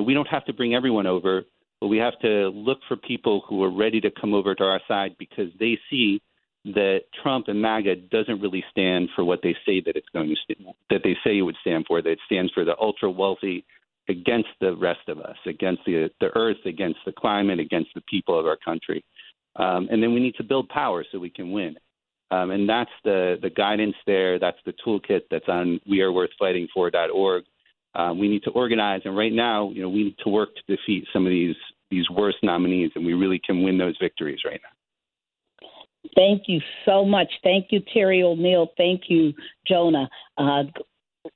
we don't have to bring everyone over, but we have to look for people who are ready to come over to our side because they see that Trump and MAGA doesn't really stand for what they say that it's going to that they say it would stand for. That it stands for the ultra wealthy against the rest of us, against the earth, against the climate, against the people of our country. And then we need to build power so we can win. And that's the guidance there. That's the toolkit that's on weareworthfightingfor.org. We need to organize, and right now, we need to work to defeat some of these worst nominees, and we really can win those victories right now. Thank you so much. Thank you, Terry O'Neill. Thank you, Jonah.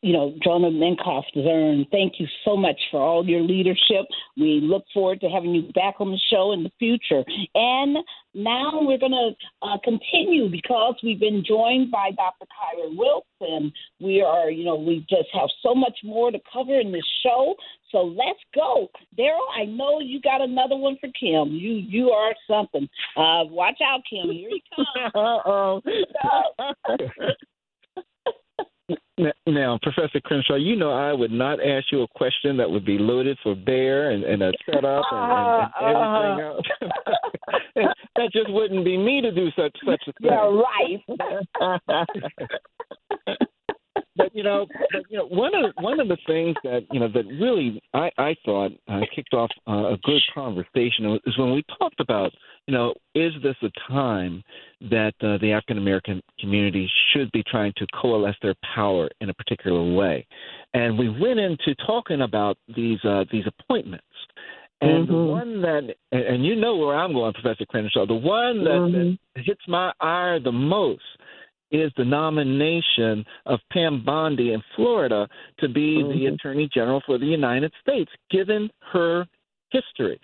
Jonah Minkoff-Zern, thank you so much for all your leadership. We look forward to having you back on the show in the future. And now we're going to continue because we've been joined by Dr. Kylar Wiltz, and we are, we just have so much more to cover in this show. So let's go. Daryl, I know you got another one for Kim. You are something. Watch out, Kim. Here he comes. Uh-oh. Now, Professor Crenshaw, I would not ask you a question that would be loaded for bear and a setup and everything else. That just wouldn't be me to do such a thing. You're right. But one of the things that that really I thought kicked off a good conversation is when we talked about is this a time that the African American community should be trying to coalesce their power in a particular way, and we went into talking about these appointments. And the one that, and you know where I'm going, Professor Crenshaw, the one that hits my ire the most is the nomination of Pam Bondi in Florida to be the Attorney General for the United States, given her history.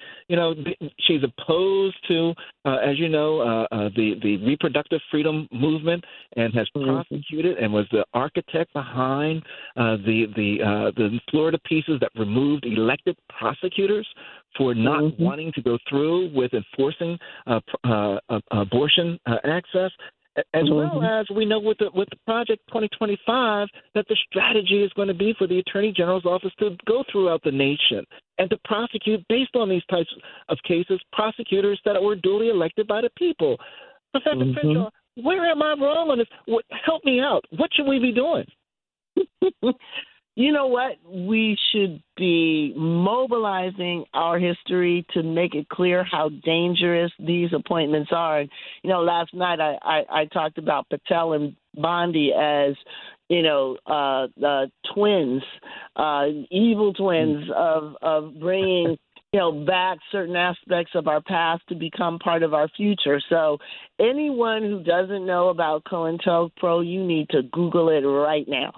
She's opposed to, as you know, the reproductive freedom movement, and has prosecuted and was the architect behind the Florida pieces that removed elected prosecutors for not wanting to go through with enforcing abortion access. As well as we know with the Project 2025 that the strategy is going to be for the Attorney General's office to go throughout the nation and to prosecute based on these types of cases, prosecutors that were duly elected by the people. Professor Crenshaw, where am I wrong on this? Help me out. What should we be doing? You know what? We should be mobilizing our history to make it clear how dangerous these appointments are. Last night I talked about Patel and Bondi as, the twins, evil twins of bringing, back certain aspects of our past to become part of our future. So anyone who doesn't know about COINTELPRO, you need to Google it right now.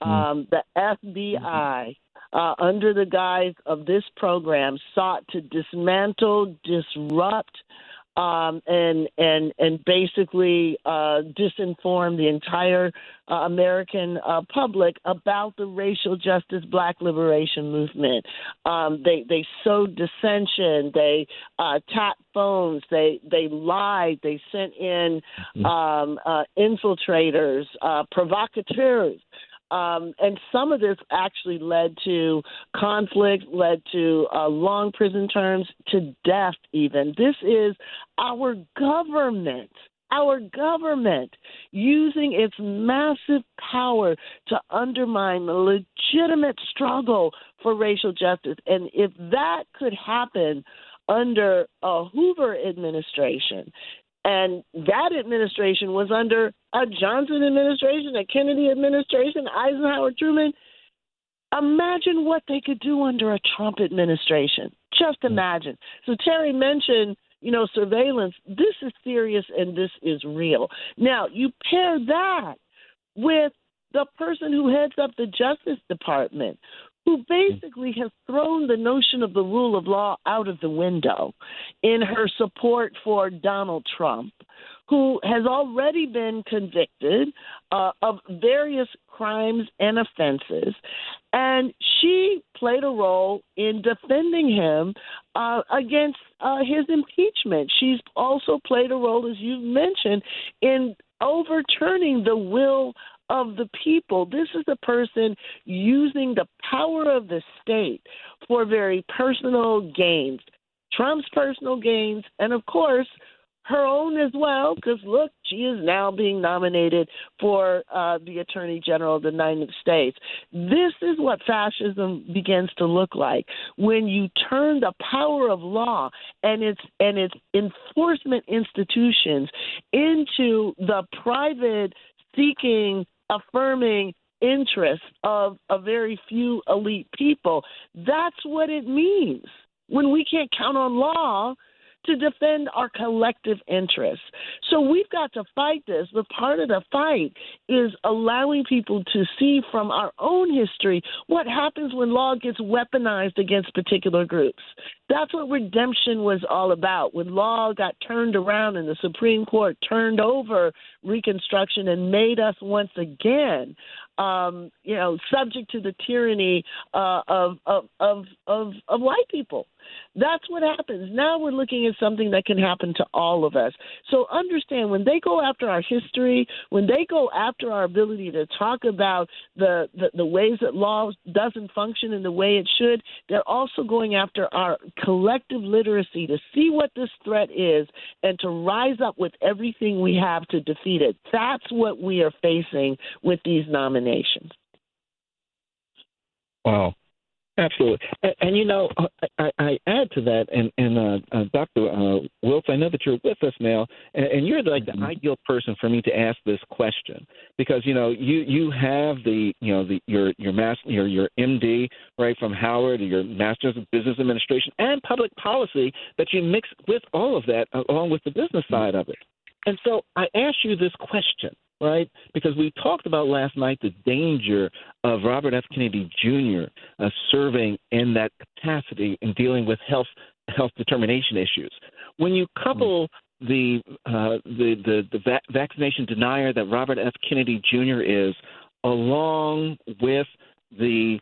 The FBI, under the guise of this program, sought to dismantle, disrupt, and basically disinform the entire American public about the racial justice Black liberation movement. They sowed dissension. They tapped phones. They lied. They sent in infiltrators, provocateurs. And some of this actually led to conflict, led to long prison terms, to death even. This is our government using its massive power to undermine the legitimate struggle for racial justice. And if that could happen under a Hoover administration, and that administration was under a Johnson administration, a Kennedy administration, Eisenhower, Truman, imagine what they could do under a Trump administration. Just imagine. So Terry mentioned, surveillance. This is serious and this is real. Now, you pair that with the person who heads up the Justice Department, who basically has thrown the notion of the rule of law out of the window in her support for Donald Trump, who has already been convicted of various crimes and offenses. And she played a role in defending him against his impeachment. She's also played a role, as you've mentioned, in overturning the will of the people. This is a person using the power of the state for very personal gains. Trump's personal gains, and of course, her own as well, because look, she is now being nominated for the Attorney General of the United States. This is what fascism begins to look like when you turn the power of law and its enforcement institutions into the private seeking, affirming interests of a very few elite people. That's what it means when we can't count on law to defend our collective interests. So we've got to fight this, but part of the fight is allowing people to see from our own history what happens when law gets weaponized against particular groups. That's what redemption was all about. When law got turned around and the Supreme Court turned over Reconstruction and made us once again subject to the tyranny of white people. That's what happens. Now we're looking at something that can happen to all of us. So understand, when they go after our history, when they go after our ability to talk about the ways that law doesn't function in the way it should, they're also going after our collective literacy to see what this threat is and to rise up with everything we have to defeat it. That's what we are facing with these nominations. Wow. Absolutely. And I add to that, and Dr. Wiltz, I know that you're with us now, and you're like the ideal person for me to ask this question, because, you have your MD, right, from Howard, your Master's of Business Administration and Public Policy that you mix with all of that along with the business side of it. And so I ask you this question, right? Because we talked about last night the danger of Robert F. Kennedy Jr. Serving in that capacity in dealing with health determination issues. When you couple the vaccination denier that Robert F. Kennedy Jr. is, along with the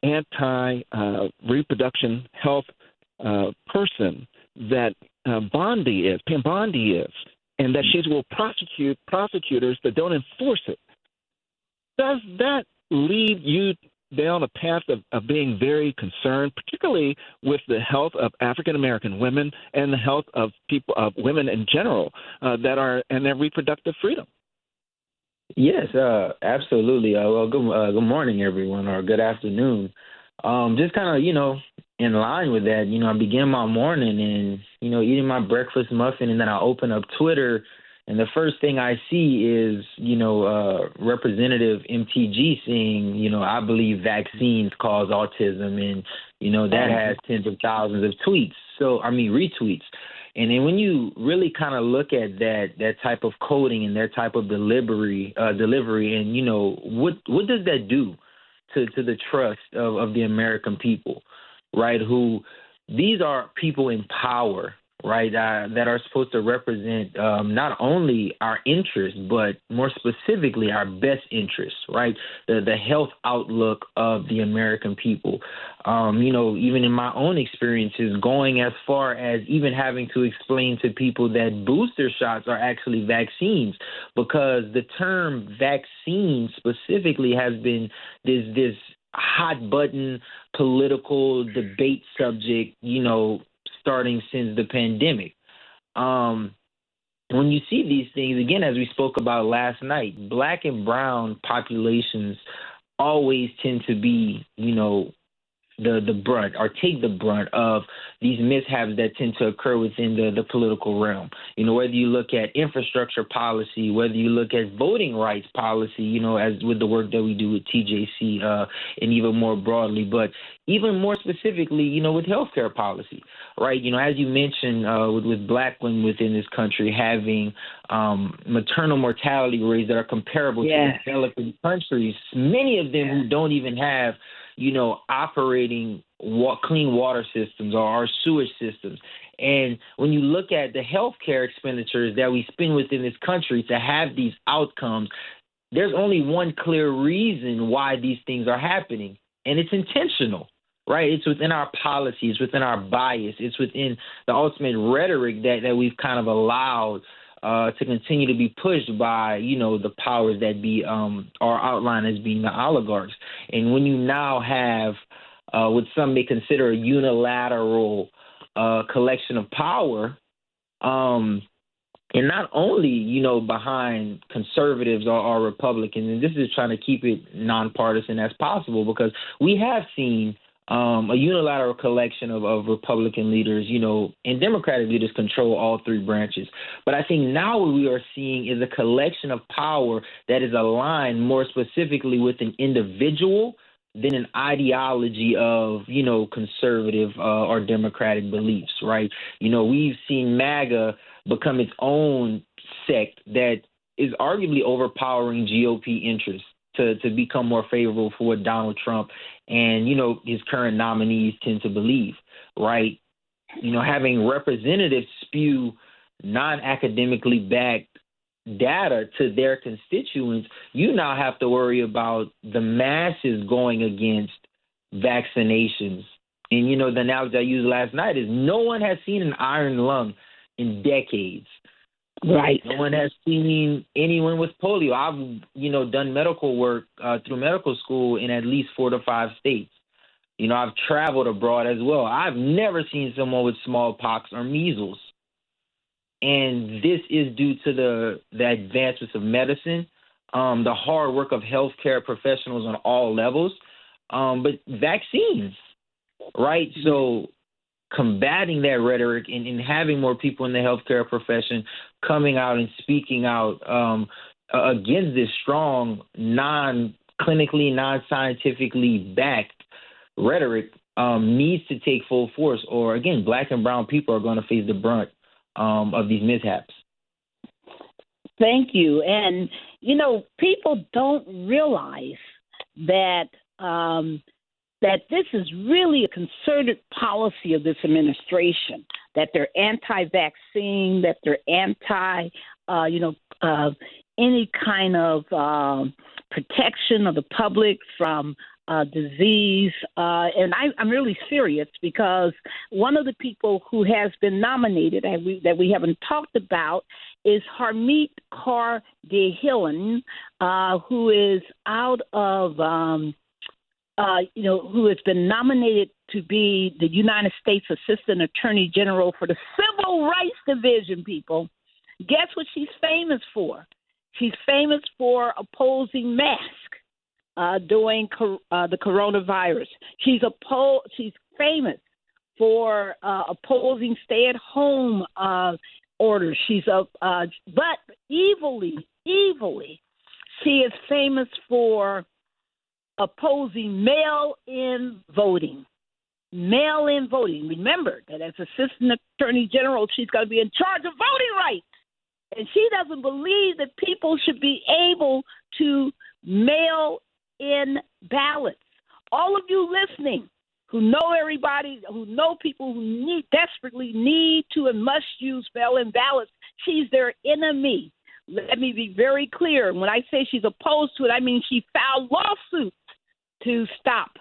anti-reproduction health person that Pam Bondi is, and that she will prosecute prosecutors that don't enforce it, does that lead you down a path of being very concerned, particularly with the health of African-American women and the health of women in general that are in their reproductive freedom? Yes, absolutely. Well, good morning, everyone, or good afternoon. Just kind of, in line with that, I begin my morning and, eating my breakfast muffin, and then I open up Twitter, and the first thing I see is, Representative MTG saying, I believe vaccines cause autism, and, that has tens of thousands of retweets. And then when you really kind of look at that type of coding and their type of delivery, and, what does that do to the trust of the American people, right? These are people in power, right, that are supposed to represent not only our interests, but more specifically our best interests, right? The health outlook of the American people. Even in my own experiences, going as far as even having to explain to people that booster shots are actually vaccines, because the term vaccine specifically has been this hot button political debate subject, starting since the pandemic. When you see these things, again, as we spoke about last night, Black and brown populations always tend to be, the brunt, or take the brunt of these mishaps that tend to occur within the political realm. Whether you look at infrastructure policy, whether you look at voting rights policy, as with the work that we do with TJC and even more broadly, but even more specifically, with healthcare policy, right? As you mentioned, with Black women within this country having maternal mortality rates that are comparable to developing countries, many of them who don't even have operating clean water systems or our sewage systems. And when you look at the healthcare expenditures that we spend within this country to have these outcomes, there's only one clear reason why these things are happening, and it's intentional, right? It's within our policy, it's within our bias, it's within the ultimate rhetoric that we've kind of allowed to continue to be pushed by, the powers that be, are outlined as being the oligarchs. And when you now have what some may consider a unilateral collection of power. And not only, behind conservatives or Republicans, and this is trying to keep it nonpartisan as possible, because we have seen a unilateral collection of Republican leaders, and Democratic leaders control all three branches. But I think now what we are seeing is a collection of power that is aligned more specifically with an individual than an ideology of, conservative or Democratic beliefs, right? We've seen MAGA become its own sect that is arguably overpowering GOP interests to become more favorable for what Donald Trump and, his current nominees tend to believe, right? Having representatives spew non-academically backed data to their constituents, you now have to worry about the masses going against vaccinations. And, the analogy I used last night is no one has seen an iron lung in decades. Right. No one has seen anyone with polio. I've, done medical work through medical school in at least 4 to 5 states. I've traveled abroad as well. I've never seen someone with smallpox or measles. And this is due to the advancements of medicine, the hard work of healthcare professionals on all levels, but vaccines, right? So combating that rhetoric and having more people in the healthcare profession coming out and speaking out against this strong, non-clinically, non-scientifically backed rhetoric needs to take full force, or, again, Black and brown people are going to face the brunt of these mishaps. Thank you. And, people don't realize that that this is really a concerted policy of this administration, that they're anti-vaccine, that they're anti, any kind of protection of the public from disease. And I'm really serious, because one of the people who has been nominated that we haven't talked about is Harmeet Kaur Gillen, who is out of, who has been nominated to be the United States Assistant Attorney General for the Civil Rights Division, people. Guess what she's famous for? She's famous for opposing masks during the coronavirus. She's famous for opposing stay-at-home orders. But evilly, she is famous for opposing mail-in voting. Mail-in voting. Remember that as Assistant Attorney General, she's going to be in charge of voting rights. And she doesn't believe that people should be able to mail in ballots. All of you listening who know everybody, who know people who desperately need to and must use mail-in ballots, she's their enemy. Let me be very clear. When I say she's opposed to it, I mean she filed lawsuits to stop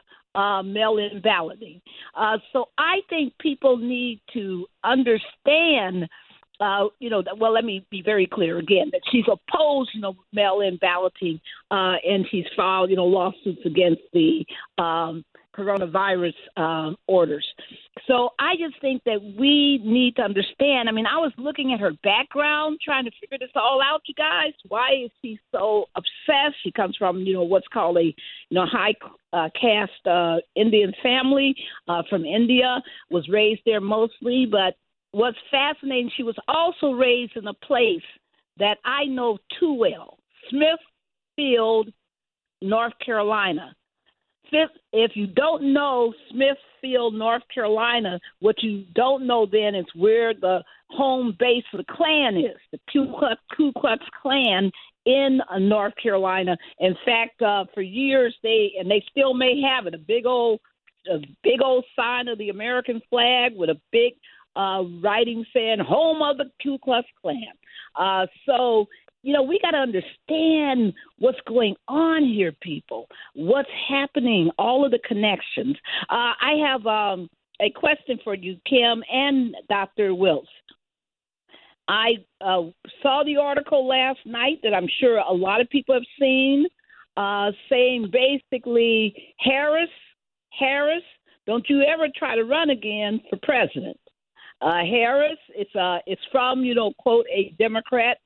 mail-in balloting. So I think people need to understand let me be very clear again, that she's opposed, mail-in balloting, and she's filed, lawsuits against the coronavirus orders. So I just think that we need to understand. I mean, I was looking at her background, trying to figure this all out, you guys. Why is she so obsessed? She comes from, what's called a, high caste Indian family from India, was raised there mostly, but what's fascinating, she was also raised in a place that I know too well, Smithfield, North Carolina. If you don't know Smithfield, North Carolina, what you don't know then is where the home base of the Klan is, the Ku Klux Klan in North Carolina. In fact, for years they still may have it, a big old sign of the American flag with a big writing saying "Home of the Ku Klux Klan." So, we got to understand what's going on here, people. What's happening? All of the connections. I have a question for you, Kim and Dr. Wiltz. I saw the article last night that I'm sure a lot of people have seen, saying basically Harris don't you ever try to run again for president. Harris, it's from, quote, a Democratic